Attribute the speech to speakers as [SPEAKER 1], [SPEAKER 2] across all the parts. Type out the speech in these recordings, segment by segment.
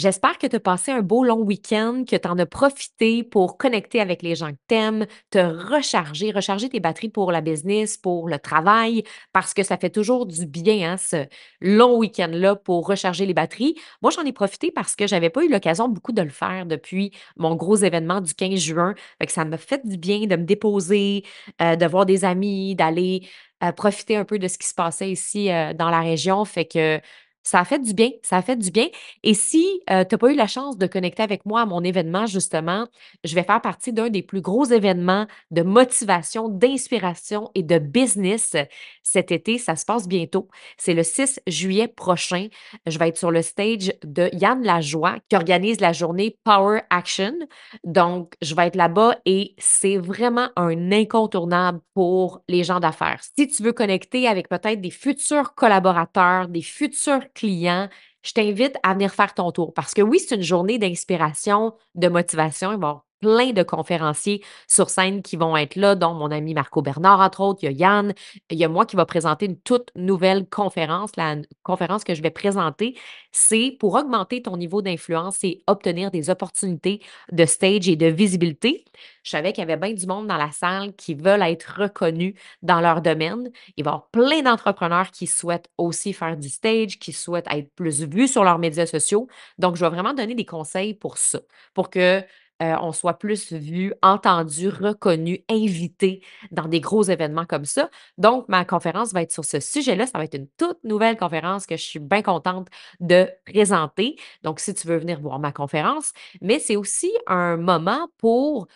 [SPEAKER 1] J'espère que tu as passé un beau long week-end, que tu en as profité pour connecter avec les gens que tu aimes, te recharger tes batteries pour la business, pour le travail, parce que ça fait toujours du bien, hein, ce long week-end-là pour recharger les batteries. Moi, j'en ai profité parce que j'avais pas eu l'occasion beaucoup de le faire depuis mon gros événement du 15 juin. Fait que ça m'a fait du bien de me déposer, de voir des amis, d'aller profiter un peu de ce qui se passait ici dans la région. Fait que ça a fait du bien, ça a fait du bien. Et si, tu as pas eu la chance de connecter avec moi à mon événement, justement, je vais faire partie d'un des plus gros événements de motivation, d'inspiration et de business cet été. Ça se passe bientôt. C'est le 6 juillet prochain. Je vais être sur le stage de Yann Lajoie qui organise la journée Power Action. Donc, je vais être là-bas et c'est vraiment un incontournable pour les gens d'affaires. Si tu veux connecter avec peut-être des futurs collaborateurs, des futurs clients, je t'invite à venir faire ton tour parce que oui, c'est une journée d'inspiration, de motivation. Il va y avoir plein de conférenciers sur scène qui vont être là, dont mon ami Marco Bernard, entre autres. Il y a Yann, il y a moi qui va présenter une toute nouvelle conférence. La conférence que je vais présenter, c'est pour augmenter ton niveau d'influence et obtenir des opportunités de stage et de visibilité. Je savais qu'il y avait bien du monde dans la salle qui veulent être reconnus dans leur domaine. Il va y avoir plein d'entrepreneurs qui souhaitent aussi faire du stage, qui souhaitent être plus vus sur leurs médias sociaux. Donc, je vais vraiment donner des conseils pour ça, pour que on soit plus vu, entendu, reconnu, invité dans des gros événements comme ça. Donc, ma conférence va être sur ce sujet-là. Ça va être une toute nouvelle conférence que je suis bien contente de présenter. Donc, si tu veux venir voir ma conférence, mais c'est aussi un moment pour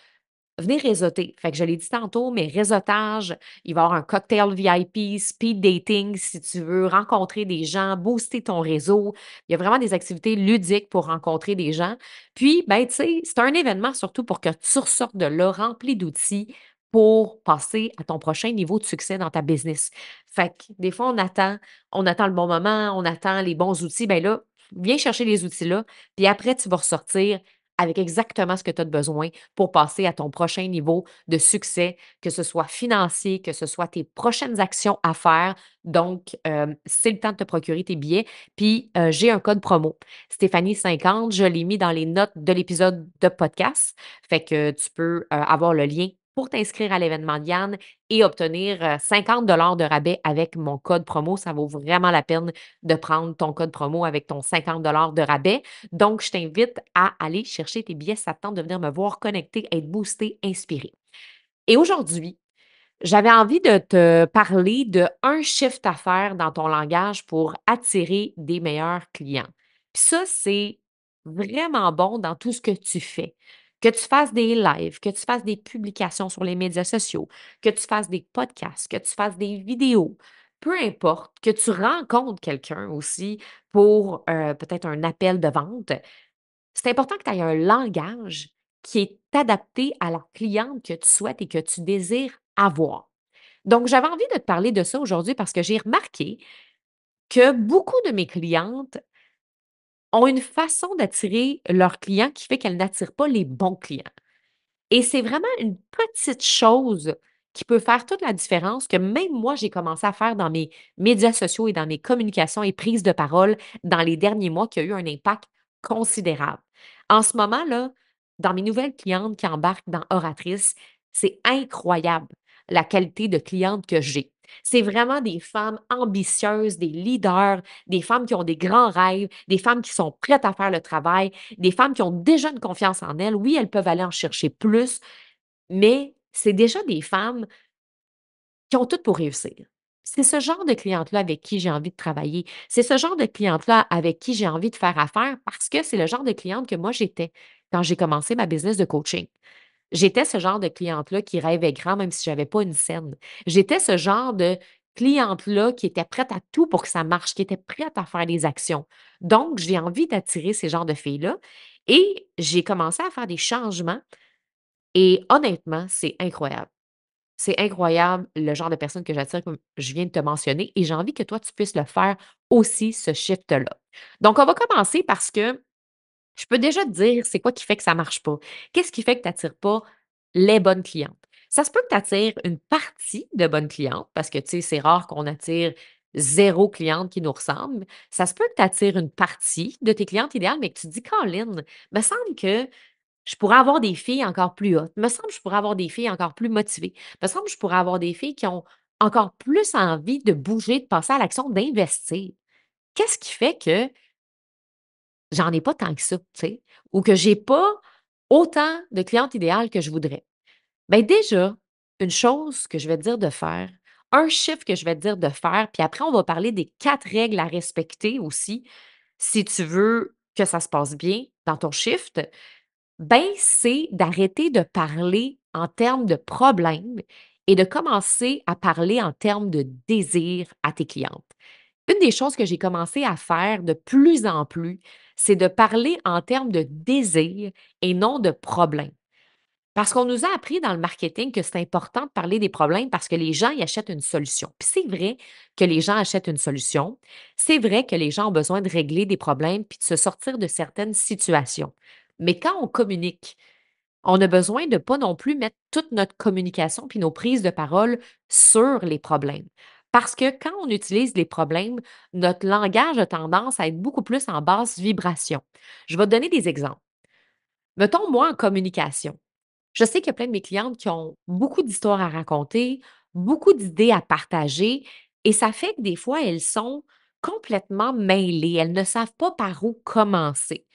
[SPEAKER 1] venez réseauter. Fait que je l'ai dit tantôt, mais réseautage, il va y avoir un cocktail VIP, speed dating si tu veux rencontrer des gens, booster ton réseau. Il y a vraiment des activités ludiques pour rencontrer des gens. Puis, ben, tu sais, c'est un événement surtout pour que tu ressortes de là rempli d'outils pour passer à ton prochain niveau de succès dans ta business. Fait que des fois, on attend le bon moment, on attend les bons outils. Ben là, viens chercher les outils-là, puis après, tu vas ressortir avec exactement ce que tu as besoin pour passer à ton prochain niveau de succès, que ce soit financier, que ce soit tes prochaines actions à faire. Donc, c'est le temps de te procurer tes billets. Puis, j'ai un code promo, Stéphanie50. Je l'ai mis dans les notes de l'épisode de podcast. Fait que tu peux avoir le lien pour t'inscrire à l'événement de Yann et obtenir 50 de rabais avec mon code promo. Ça vaut vraiment la peine de prendre ton code promo avec ton 50 de rabais. Donc, je t'invite à aller chercher tes billets si ça te tente de venir me voir connecter, être boosté, inspiré. Et aujourd'hui, j'avais envie de te parler de un shift à faire dans ton langage pour attirer des meilleurs clients. Puis ça, c'est vraiment bon dans tout ce que tu fais. Que tu fasses des lives, que tu fasses des publications sur les médias sociaux, que tu fasses des podcasts, que tu fasses des vidéos, peu importe, que tu rencontres quelqu'un aussi pour peut-être un appel de vente, c'est important que tu aies un langage qui est adapté à la cliente que tu souhaites et que tu désires avoir. Donc, j'avais envie de te parler de ça aujourd'hui parce que j'ai remarqué que beaucoup de mes clientes ont une façon d'attirer leurs clients qui fait qu'elles n'attirent pas les bons clients. Et c'est vraiment une petite chose qui peut faire toute la différence que même moi, j'ai commencé à faire dans mes médias sociaux et dans mes communications et prises de parole dans les derniers mois qui a eu un impact considérable. En ce moment, là, dans mes nouvelles clientes qui embarquent dans Oratrice, c'est incroyable la qualité de clientes que j'ai. C'est vraiment des femmes ambitieuses, des leaders, des femmes qui ont des grands rêves, des femmes qui sont prêtes à faire le travail, des femmes qui ont déjà une confiance en elles. Oui, elles peuvent aller en chercher plus, mais c'est déjà des femmes qui ont tout pour réussir. C'est ce genre de cliente-là avec qui j'ai envie de travailler. C'est ce genre de cliente-là avec qui j'ai envie de faire affaire parce que c'est le genre de cliente que moi j'étais quand j'ai commencé ma business de coaching. J'étais ce genre de cliente-là qui rêvait grand même si j'avais pas une scène. J'étais ce genre de cliente-là qui était prête à tout pour que ça marche, qui était prête à faire des actions. Donc, j'ai envie d'attirer ces genres de filles-là et j'ai commencé à faire des changements et honnêtement, c'est incroyable. C'est incroyable le genre de personnes que j'attire comme je viens de te mentionner et j'ai envie que toi, tu puisses le faire aussi, ce shift-là. Donc, on va commencer parce que je peux déjà te dire c'est quoi qui fait que ça marche pas. Qu'est-ce qui fait que tu n'attires pas les bonnes clientes? Ça se peut que tu attires une partie de bonnes clientes parce que, tu sais, c'est rare qu'on attire 0 cliente qui nous ressemble. Ça se peut que tu attires une partie de tes clientes idéales, mais que tu te dis: «Colline, me semble que je pourrais avoir des filles encore plus hautes. Me semble que je pourrais avoir des filles encore plus motivées. Me semble que je pourrais avoir des filles qui ont encore plus envie de bouger, de passer à l'action, d'investir». Qu'est-ce qui fait que j'en ai pas tant que ça, tu sais? Ou que j'ai pas autant de clientes idéales que je voudrais? Ben déjà, une chose que je vais te dire de faire, un chiffre que je vais te dire de faire, puis après on va parler des 4 règles à respecter aussi, si tu veux que ça se passe bien dans ton shift, ben, c'est d'arrêter de parler en termes de problèmes et de commencer à parler en termes de désir à tes clientes. Une des choses que j'ai commencé à faire de plus en plus, c'est de parler en termes de désir et non de problèmes. Parce qu'on nous a appris dans le marketing que c'est important de parler des problèmes parce que les gens y achètent une solution. Puis c'est vrai que les gens achètent une solution. C'est vrai que les gens ont besoin de régler des problèmes puis de se sortir de certaines situations. Mais quand on communique, on a besoin de pas non plus mettre toute notre communication puis nos prises de parole sur les problèmes. Parce que quand on utilise les problèmes, notre langage a tendance à être beaucoup plus en basse vibration. Je vais te donner des exemples. Mettons, moi, en communication. Je sais qu'il y a plein de mes clientes qui ont beaucoup d'histoires à raconter, beaucoup d'idées à partager et ça fait que des fois, elles sont complètement mêlées. Elles ne savent pas par où commencer.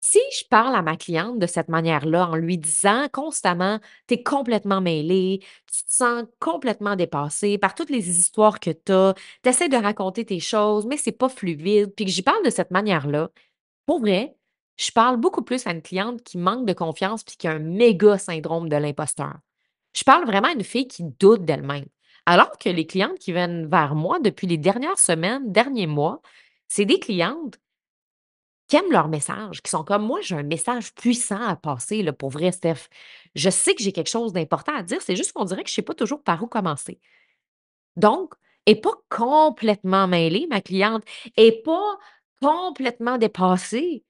[SPEAKER 1] Si je parle à ma cliente de cette manière-là, en lui disant constamment: «Tu es complètement mêlée, tu te sens complètement dépassée par toutes les histoires que tu as, tu essaies de raconter tes choses, mais c'est pas fluide», puis que j'y parle de cette manière-là, pour vrai, je parle beaucoup plus à une cliente qui manque de confiance puis qui a un méga syndrome de l'imposteur. Je parle vraiment à une fille qui doute d'elle-même. Alors que les clientes qui viennent vers moi depuis les dernières semaines, derniers mois, c'est des clientes qui aiment leur message, qui sont comme moi, j'ai un message puissant à passer, là, pour vrai, Steph. Je sais que j'ai quelque chose d'important à dire, c'est juste qu'on dirait que je ne sais pas toujours par où commencer. Donc, elle n'est pas complètement mêlée, ma cliente, elle n'est pas complètement dépassée.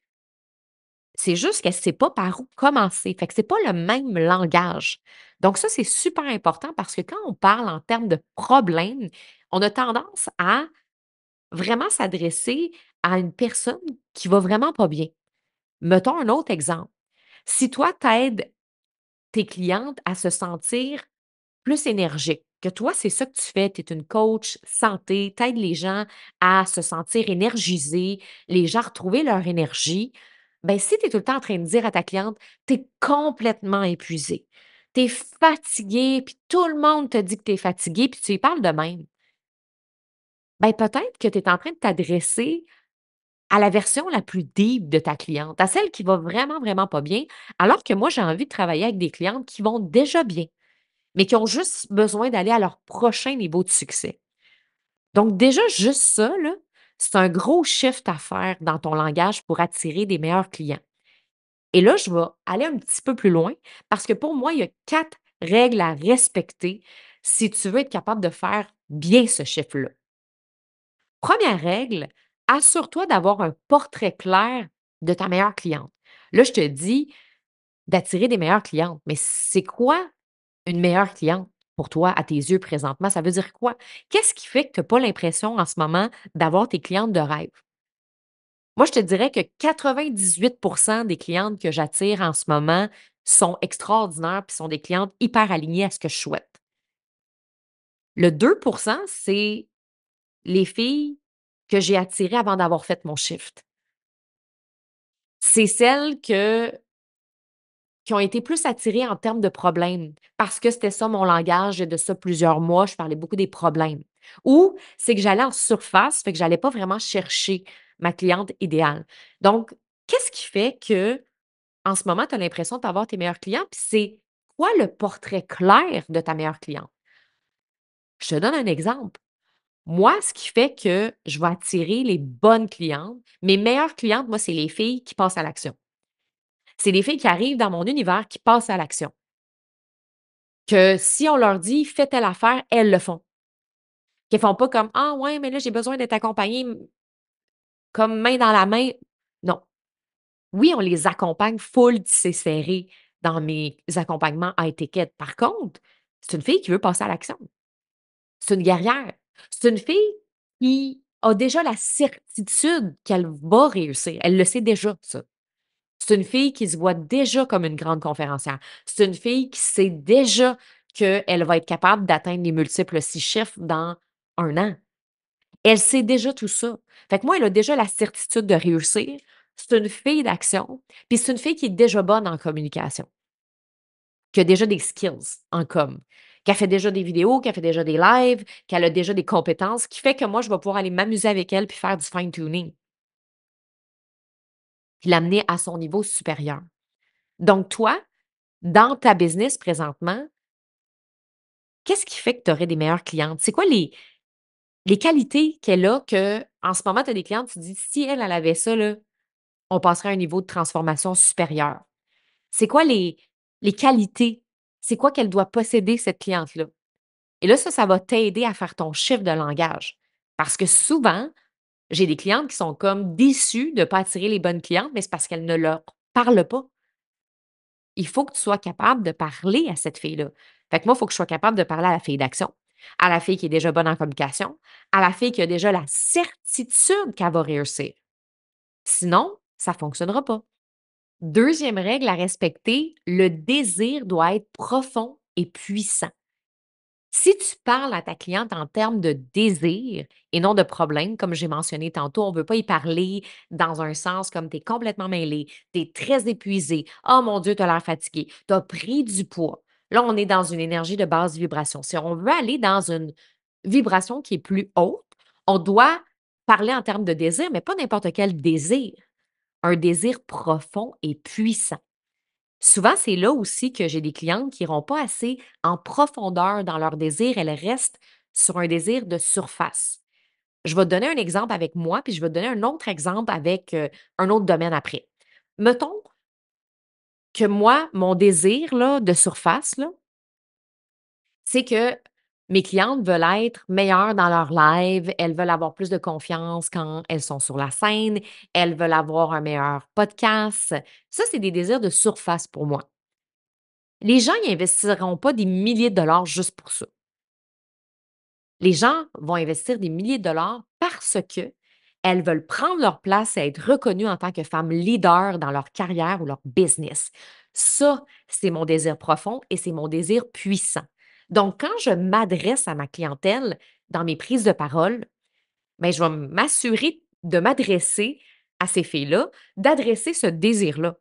[SPEAKER 1] C'est juste qu'elle ne sait pas par où commencer. Fait que c'est pas le même langage. Donc ça, c'est super important parce que quand on parle en termes de problème, on a tendance à vraiment s'adresser à une personne qui va vraiment pas bien. Mettons un autre exemple. Si toi, tu aides tes clientes à se sentir plus énergique, que toi, c'est ça que tu fais, tu es une coach santé, tu aides les gens à se sentir énergisés, les gens à retrouver leur énergie. Ben, si tu es tout le temps en train de dire à ta cliente: «Tu es complètement épuisé, tu es fatigué», puis tout le monde te dit que tu es fatigué, puis tu y parles de même, ben, peut-être que tu es en train de t'adresser à la version la plus deep de ta cliente, à celle qui va vraiment, vraiment pas bien, alors que moi, j'ai envie de travailler avec des clientes qui vont déjà bien, mais qui ont juste besoin d'aller à leur prochain niveau de succès. Donc déjà, juste ça, là, c'est un gros shift à faire dans ton langage pour attirer des meilleurs clients. Et là, je vais aller un petit peu plus loin parce que pour moi, il y a 4 règles à respecter si tu veux être capable de faire bien ce chiffre-là. Première règle, assure-toi d'avoir un portrait clair de ta meilleure cliente. Là, je te dis d'attirer des meilleures clientes, mais c'est quoi une meilleure cliente pour toi à tes yeux présentement? Ça veut dire quoi? Qu'est-ce qui fait que tu as pas l'impression en ce moment d'avoir tes clientes de rêve? Moi, je te dirais que 98 des clientes que j'attire en ce moment sont extraordinaires puis sont des clientes hyper alignées à ce que je souhaite. Le 2 c'est les filles que j'ai attirées avant d'avoir fait mon shift. C'est celles qui ont été plus attirées en termes de problèmes, parce que c'était ça mon langage de ça plusieurs mois, je parlais beaucoup des problèmes. Ou c'est que j'allais en surface, fait que j'allais pas vraiment chercher ma cliente idéale. Donc, qu'est-ce qui fait que en ce moment, tu as l'impression de pas avoir tes meilleurs clients? Puis c'est quoi le portrait clair de ta meilleure cliente? Je te donne un exemple. Moi, ce qui fait que je vais attirer les bonnes clientes, mes meilleures clientes, moi, c'est les filles qui passent à l'action. C'est les filles qui arrivent dans mon univers, qui passent à l'action. Que si on leur dit: «Fais telle affaire», elles le font. Qu'elles font pas comme: «Ah ouais, mais là, j'ai besoin d'être accompagnée, comme main dans la main». Non. Oui, on les accompagne full tissé serré dans mes accompagnements high ticket. Par contre, c'est une fille qui veut passer à l'action. C'est une guerrière. C'est une fille qui a déjà la certitude qu'elle va réussir. Elle le sait déjà, ça. C'est une fille qui se voit déjà comme une grande conférencière. C'est une fille qui sait déjà qu'elle va être capable d'atteindre les multiples 6 chiffres dans 1 an. Elle sait déjà tout ça. Fait que moi, elle a déjà la certitude de réussir. C'est une fille d'action, puis c'est une fille qui est déjà bonne en communication, qui a déjà des skills en com, qui a fait déjà des vidéos, qui a fait déjà des lives, qu'elle a déjà des compétences, qui fait que moi, je vais pouvoir aller m'amuser avec elle puis faire du fine tuning, puis l'amener à son niveau supérieur. Donc toi, dans ta business présentement, qu'est-ce qui fait que tu aurais des meilleures clientes? C'est quoi les qualités qu'elle a que en ce moment, tu as des clientes, tu te dis: «Si elle avait ça là, on passerait à un niveau de transformation supérieur». C'est quoi les qualités? C'est quoi qu'elle doit posséder, cette cliente-là? Et là, ça va t'aider à faire ton chiffre de langage. Parce que souvent, j'ai des clientes qui sont comme déçues de ne pas attirer les bonnes clientes, mais c'est parce qu'elles ne leur parlent pas. Il faut que tu sois capable de parler à cette fille-là. Fait que moi, il faut que je sois capable de parler à la fille d'action, à la fille qui est déjà bonne en communication, à la fille qui a déjà la certitude qu'elle va réussir. Sinon, ça ne fonctionnera pas. Deuxième règle à respecter, le désir doit être profond et puissant. Si tu parles à ta cliente en termes de désir et non de problème, comme j'ai mentionné tantôt, on ne veut pas y parler dans un sens comme tu es complètement mêlé, tu es très épuisé, oh mon Dieu, tu as l'air fatigué, tu as pris du poids. Là, on est dans une énergie de basse vibration. Si on veut aller dans une vibration qui est plus haute, on doit parler en termes de désir, mais pas n'importe quel désir. Un désir profond et puissant. Souvent, c'est là aussi que j'ai des clientes qui n'iront pas assez en profondeur dans leur désir. Elles restent sur un désir de surface. Je vais te donner un exemple avec moi, puis je vais te donner un autre exemple avec un autre domaine après. Mettons que moi, mon désir là, de surface, là, c'est que mes clientes veulent être meilleures dans leur live, elles veulent avoir plus de confiance quand elles sont sur la scène, elles veulent avoir un meilleur podcast. Ça, c'est des désirs de surface pour moi. Les gens n'investiront pas des milliers de dollars juste pour ça. Les gens vont investir des milliers de dollars parce que elles veulent prendre leur place et être reconnues en tant que femmes leaders dans leur carrière ou leur business. Ça, c'est mon désir profond et c'est mon désir puissant. Donc, quand je m'adresse à ma clientèle dans mes prises de parole, ben, je vais m'assurer de m'adresser à ces filles-là, d'adresser ce désir-là.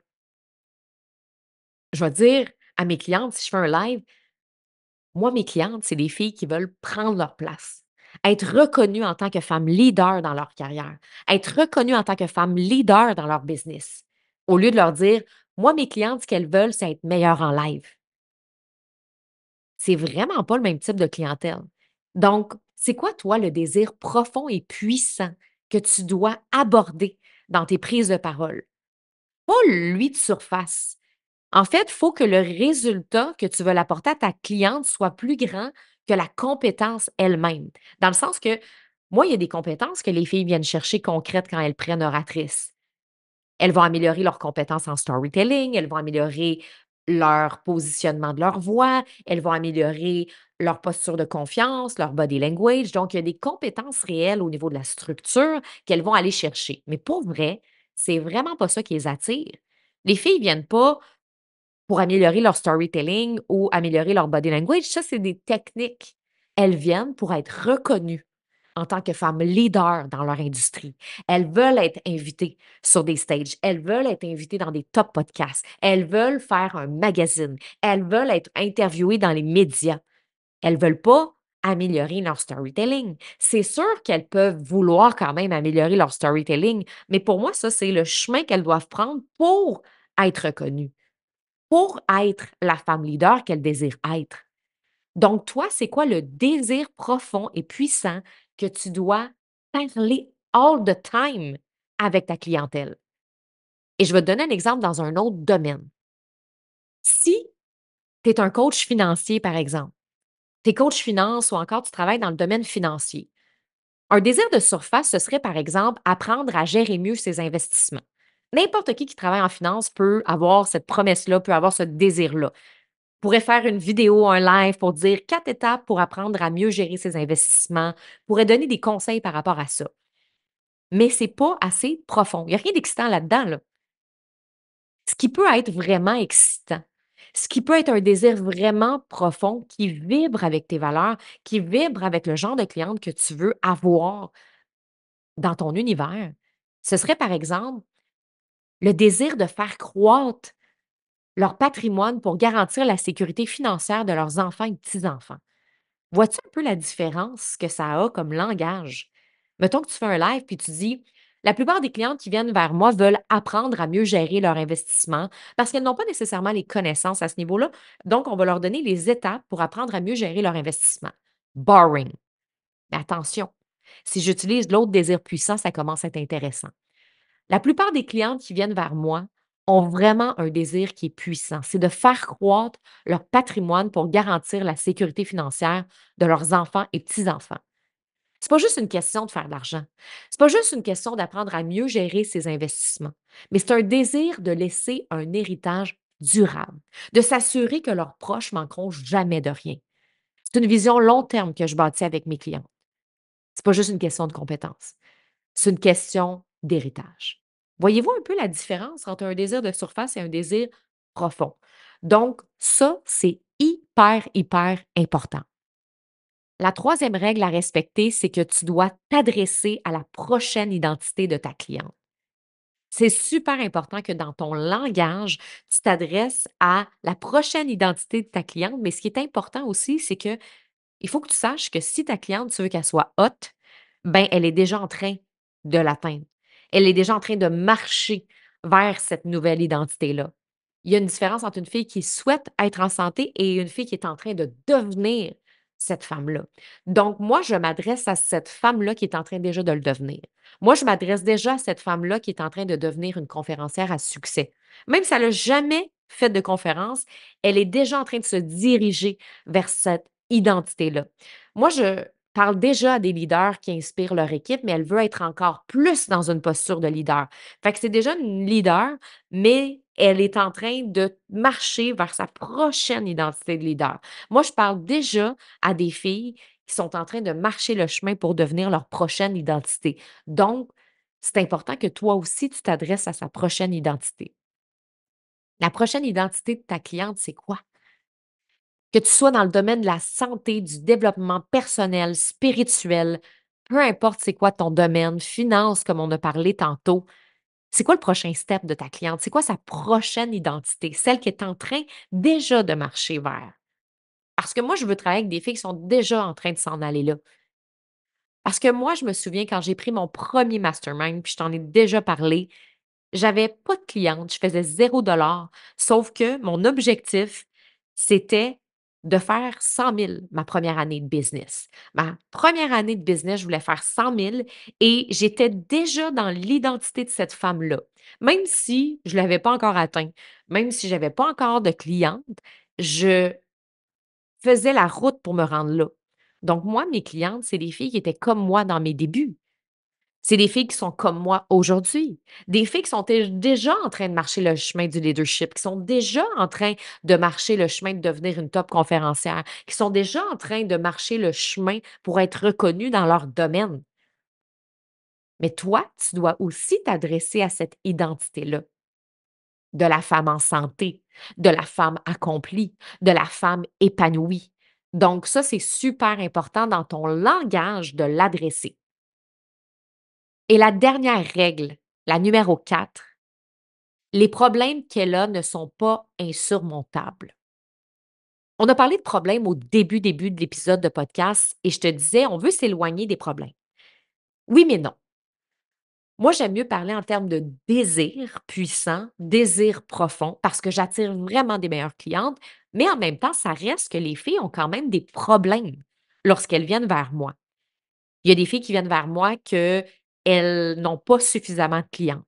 [SPEAKER 1] Je vais dire à mes clientes, si je fais un live, moi, mes clientes, c'est des filles qui veulent prendre leur place, être reconnues en tant que femmes leaders dans leur carrière, être reconnues en tant que femmes leaders dans leur business. Au lieu de leur dire, moi, mes clientes, ce qu'elles veulent, c'est être meilleures en live. C'est vraiment pas le même type de clientèle. Donc, c'est quoi, toi, le désir profond et puissant que tu dois aborder dans tes prises de parole? Pas lui de surface. En fait, il faut que le résultat que tu veux apporter à ta cliente soit plus grand que la compétence elle-même. Dans le sens que, moi, il y a des compétences que les filles viennent chercher concrètes quand elles prennent oratrice. Elles vont améliorer leurs compétences en storytelling, elles vont améliorer leur positionnement de leur voix, elles vont améliorer leur posture de confiance, leur body language. Donc, il y a des compétences réelles au niveau de la structure qu'elles vont aller chercher. Mais pour vrai, c'est vraiment pas ça qui les attire. Les filles ne viennent pas pour améliorer leur storytelling ou améliorer leur body language. Ça, c'est des techniques. Elles viennent pour être reconnues en tant que femmes leaders dans leur industrie. Elles veulent être invitées sur des stages. Elles veulent être invitées dans des top podcasts. Elles veulent faire un magazine. Elles veulent être interviewées dans les médias. Elles veulent pas améliorer leur storytelling. C'est sûr qu'elles peuvent vouloir quand même améliorer leur storytelling, mais pour moi, ça, c'est le chemin qu'elles doivent prendre pour être reconnues, pour être la femme leader qu'elle désire être. Donc, toi, c'est quoi le désir profond et puissant que tu dois parler all the time avec ta clientèle? Et je vais te donner un exemple dans un autre domaine. Si tu es un coach financier, par exemple, tu es coach finance ou encore tu travailles dans le domaine financier, un désir de surface, ce serait, par exemple, apprendre à gérer mieux ses investissements. N'importe qui travaille en finance peut avoir cette promesse-là, peut avoir ce désir-là. Pourrait faire une vidéo, un live pour dire 4 étapes pour apprendre à mieux gérer ses investissements, pourrait donner des conseils par rapport à ça. Mais c'est pas assez profond. Il y a rien d'excitant là-dedans, là. Ce qui peut être vraiment excitant, ce qui peut être un désir vraiment profond qui vibre avec tes valeurs, qui vibre avec le genre de cliente que tu veux avoir dans ton univers, ce serait par exemple le désir de faire croître leur patrimoine pour garantir la sécurité financière de leurs enfants et petits-enfants. Vois-tu un peu la différence que ça a comme langage? Mettons que tu fais un live puis tu dis: «La plupart des clientes qui viennent vers moi veulent apprendre à mieux gérer leur investissement parce qu'elles n'ont pas nécessairement les connaissances à ce niveau-là. Donc, on va leur donner les étapes pour apprendre à mieux gérer leur investissement». Boring. Mais attention, si j'utilise l'autre désir puissant, ça commence à être intéressant. La plupart des clientes qui viennent vers moi ont vraiment un désir qui est puissant. C'est de faire croître leur patrimoine pour garantir la sécurité financière de leurs enfants et petits-enfants. C'est pas juste une question de faire de l'argent. C'est pas juste une question d'apprendre à mieux gérer ses investissements, mais c'est un désir de laisser un héritage durable, de s'assurer que leurs proches manqueront jamais de rien. C'est une vision long terme que je bâtis avec mes clients. C'est pas juste une question de compétences. C'est une question d'héritage. Voyez-vous un peu la différence entre un désir de surface et un désir profond? Donc, ça, c'est hyper, hyper important. La troisième règle à respecter, c'est que tu dois t'adresser à la prochaine identité de ta cliente. C'est super important que dans ton langage, tu t'adresses à la prochaine identité de ta cliente, mais ce qui est important aussi, c'est que il faut que tu saches que si ta cliente, tu veux qu'elle soit haute, ben, elle est déjà en train de l'atteindre. Elle est déjà en train de marcher vers cette nouvelle identité-là. Il y a une différence entre une fille qui souhaite être en santé et une fille qui est en train de devenir cette femme-là. Donc, moi, je m'adresse à cette femme-là qui est en train déjà de le devenir. Moi, je m'adresse déjà à cette femme-là qui est en train de devenir une conférencière à succès. Même si elle n'a jamais fait de conférence, elle est déjà en train de se diriger vers cette identité-là. Moi, je parle déjà à des leaders qui inspirent leur équipe, mais elle veut être encore plus dans une posture de leader. Fait que c'est déjà une leader, mais elle est en train de marcher vers sa prochaine identité de leader. Moi, je parle déjà à des filles qui sont en train de marcher le chemin pour devenir leur prochaine identité. Donc, c'est important que toi aussi, tu t'adresses à sa prochaine identité. La prochaine identité de ta cliente, c'est quoi? Que tu sois dans le domaine de la santé, du développement personnel, spirituel, peu importe c'est quoi ton domaine, finance comme on a parlé tantôt, c'est quoi le prochain step de ta cliente? C'est quoi sa prochaine identité? Celle qui est en train déjà de marcher vers. Parce que moi, je veux travailler avec des filles qui sont déjà en train de s'en aller là. Parce que moi, je me souviens quand j'ai pris mon premier mastermind, puis je t'en ai déjà parlé, j'avais pas de cliente, je faisais 0 $, sauf que mon objectif, c'était de faire 100 000 ma première année de business. Ma première année de business, je voulais faire 100 000 et j'étais déjà dans l'identité de cette femme-là. Même si je ne l'avais pas encore atteint, même si j'avais pas encore de cliente, je faisais la route pour me rendre là. Donc moi, mes clientes, c'est des filles qui étaient comme moi dans mes débuts. C'est des filles qui sont comme moi aujourd'hui. Des filles qui sont déjà en train de marcher le chemin du leadership, qui sont déjà en train de marcher le chemin de devenir une top conférencière, qui sont déjà en train de marcher le chemin pour être reconnues dans leur domaine. Mais toi, tu dois aussi t'adresser à cette identité-là, de la femme en santé, de la femme accomplie, de la femme épanouie. Donc ça, c'est super important dans ton langage de l'adresser. Et la dernière règle, la numéro 4. Les problèmes qu'elle a ne sont pas insurmontables. On a parlé de problèmes au début de l'épisode de podcast et je te disais, on veut s'éloigner des problèmes. Oui, mais non. Moi, j'aime mieux parler en termes de désir puissant, désir profond, parce que j'attire vraiment des meilleures clientes, mais en même temps, ça reste que les filles ont quand même des problèmes lorsqu'elles viennent vers moi. Il y a des filles qui viennent vers moi qu'elles n'ont pas suffisamment de clients.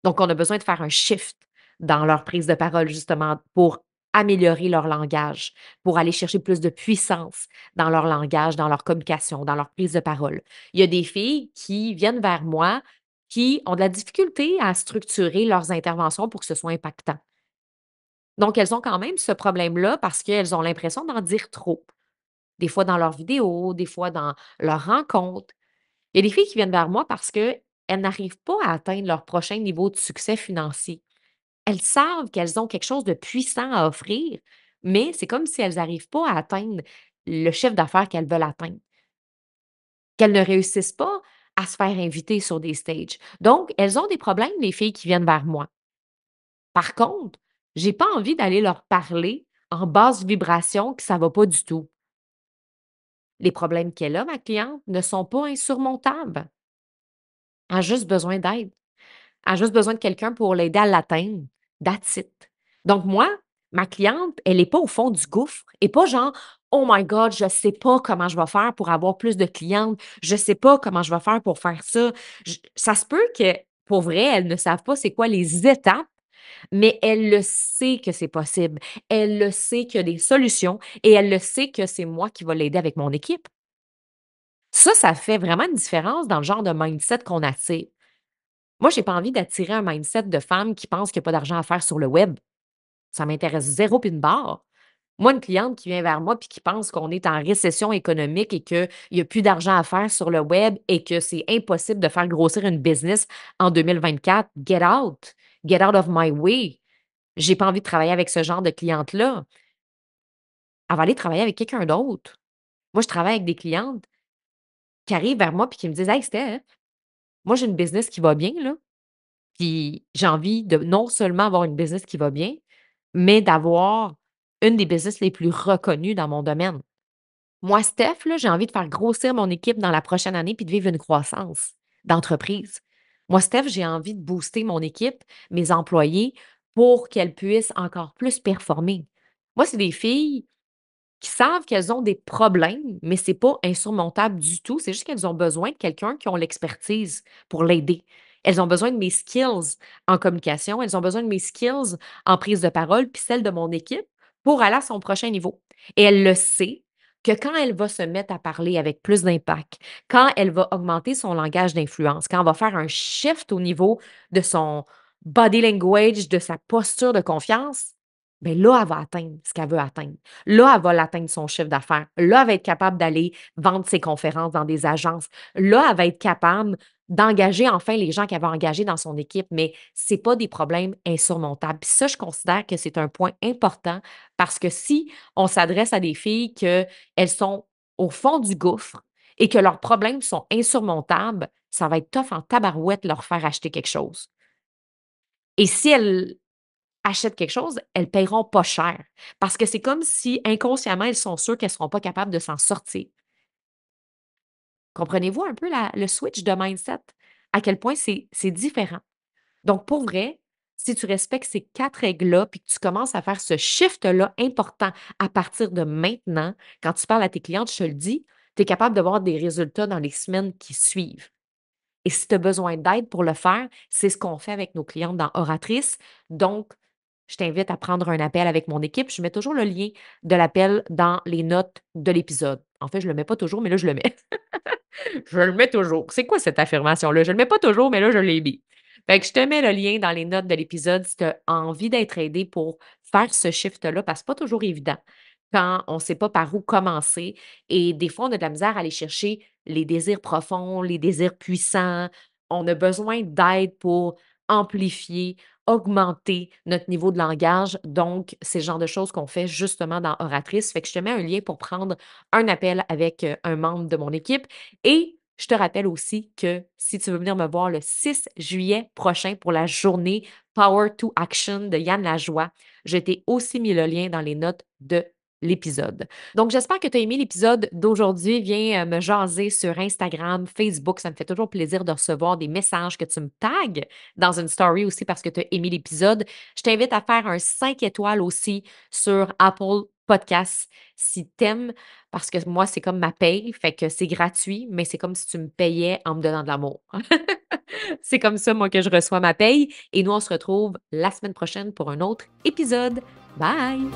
[SPEAKER 1] Donc, on a besoin de faire un shift dans leur prise de parole, justement, pour améliorer leur langage, pour aller chercher plus de puissance dans leur langage, dans leur communication, dans leur prise de parole. Il y a des filles qui viennent vers moi qui ont de la difficulté à structurer leurs interventions pour que ce soit impactant. Donc, elles ont quand même ce problème-là parce qu'elles ont l'impression d'en dire trop. Des fois dans leurs vidéos, des fois dans leurs rencontres. Il y a des filles qui viennent vers moi parce qu'elles n'arrivent pas à atteindre leur prochain niveau de succès financier. Elles savent qu'elles ont quelque chose de puissant à offrir, mais c'est comme si elles n'arrivent pas à atteindre le chiffre d'affaires qu'elles veulent atteindre, qu'elles ne réussissent pas à se faire inviter sur des stages. Donc, elles ont des problèmes, les filles qui viennent vers moi. Par contre, j'ai pas envie d'aller leur parler en basse vibration que ça va pas du tout. Les problèmes qu'elle a, ma cliente, ne sont pas insurmontables. Elle a juste besoin d'aide. Elle a juste besoin de quelqu'un pour l'aider à l'atteindre. That's it. Donc moi, ma cliente, elle est pas au fond du gouffre et pas genre: «Oh my god, je sais pas comment je vais faire pour avoir plus de clientes. Je sais pas comment je vais faire pour faire ça». Ça se peut que, pour vrai, elles ne savent pas c'est quoi les étapes, mais elle le sait que c'est possible. Elle le sait qu'il y a des solutions et elle le sait que c'est moi qui va l'aider avec mon équipe. Ça fait vraiment une différence dans le genre de mindset qu'on attire. Moi, j'ai pas envie d'attirer un mindset de femme qui pense qu'il y a pas d'argent à faire sur le web. Ça m'intéresse zéro puis une barre. Moi, une cliente qui vient vers moi puis qui pense qu'on est en récession économique et qu'il y a plus d'argent à faire sur le web et que c'est impossible de faire grossir une business en 2024, get out. Get out of my way. J'ai pas envie de travailler avec ce genre de cliente-là. Elle va aller travailler avec quelqu'un d'autre. Moi, je travaille avec des clientes qui arrivent vers moi puis qui me disent: «Hey Steph, moi j'ai une business qui va bien là, puis j'ai envie de non seulement avoir une business qui va bien, mais d'avoir une des business les plus reconnues dans mon domaine. Moi, Steph, là, j'ai envie de faire grossir mon équipe dans la prochaine année puis de vivre une croissance d'entreprise. Moi, Steph, j'ai envie de booster mon équipe, mes employés, pour qu'elles puissent encore plus performer». Moi, c'est des filles qui savent qu'elles ont des problèmes, mais c'est pas insurmontable du tout. C'est juste qu'elles ont besoin de quelqu'un qui ont l'expertise pour l'aider. Elles ont besoin de mes skills en communication, elles ont besoin de mes skills en prise de parole, puis celles de mon équipe pour aller à son prochain niveau. Et elle le sait que quand elle va se mettre à parler avec plus d'impact, quand elle va augmenter son langage d'influence, quand elle va faire un shift au niveau de son body language, de sa posture de confiance, bien là, elle va atteindre ce qu'elle veut atteindre. Là, elle va l'atteindre son chiffre d'affaires. Là, elle va être capable d'aller vendre ses conférences dans des agences. Là, elle va être capable d'engager enfin les gens qu'elle va engager dans son équipe, mais c'est pas des problèmes insurmontables. Puis ça, je considère que c'est un point important parce que si on s'adresse à des filles qu'elles sont au fond du gouffre et que leurs problèmes sont insurmontables, ça va être tough en tabarouette leur faire acheter quelque chose. Et si elles achètent quelque chose, elles paieront pas cher. Parce que c'est comme si inconsciemment, elles sont sûres qu'elles ne seront pas capables de s'en sortir. Comprenez-vous un peu le switch de mindset? À quel point c'est différent. Donc, pour vrai, si tu respectes ces 4 règles-là, puis que tu commences à faire ce shift-là important à partir de maintenant, quand tu parles à tes clientes, je te le dis, tu es capable de voir des résultats dans les semaines qui suivent. Et si tu as besoin d'aide pour le faire, c'est ce qu'on fait avec nos clientes dans Oratrice. Donc, je t'invite à prendre un appel avec mon équipe. Je mets toujours le lien de l'appel dans les notes de l'épisode. En fait, je ne le mets pas toujours, mais là, je le mets. Je le mets toujours. C'est quoi cette affirmation-là? Je ne le mets pas toujours, mais là, je l'ai mis. Fait que je te mets le lien dans les notes de l'épisode si tu as envie d'être aidé pour faire ce shift-là, parce que c'est pas toujours évident quand on ne sait pas par où commencer. Et des fois, on a de la misère à aller chercher les désirs profonds, les désirs puissants. On a besoin d'aide pour amplifier, augmenter notre niveau de langage. Donc, c'est le genre de choses qu'on fait justement dans Oratrice. Fait que je te mets un lien pour prendre un appel avec un membre de mon équipe. Et je te rappelle aussi que si tu veux venir me voir le 6 juillet prochain pour la journée Power to Action de Yann Lajoie, je t'ai aussi mis le lien dans les notes de l'épisode. Donc, j'espère que tu as aimé l'épisode d'aujourd'hui. Viens me jaser sur Instagram, Facebook. Ça me fait toujours plaisir de recevoir des messages que tu me tagues dans une story aussi parce que tu as aimé l'épisode. Je t'invite à faire un 5 étoiles aussi sur Apple Podcasts si t'aimes, parce que moi, c'est comme ma paye, fait que c'est gratuit, mais c'est comme si tu me payais en me donnant de l'amour. C'est comme ça, moi, que je reçois ma paye. Et nous, on se retrouve la semaine prochaine pour un autre épisode. Bye!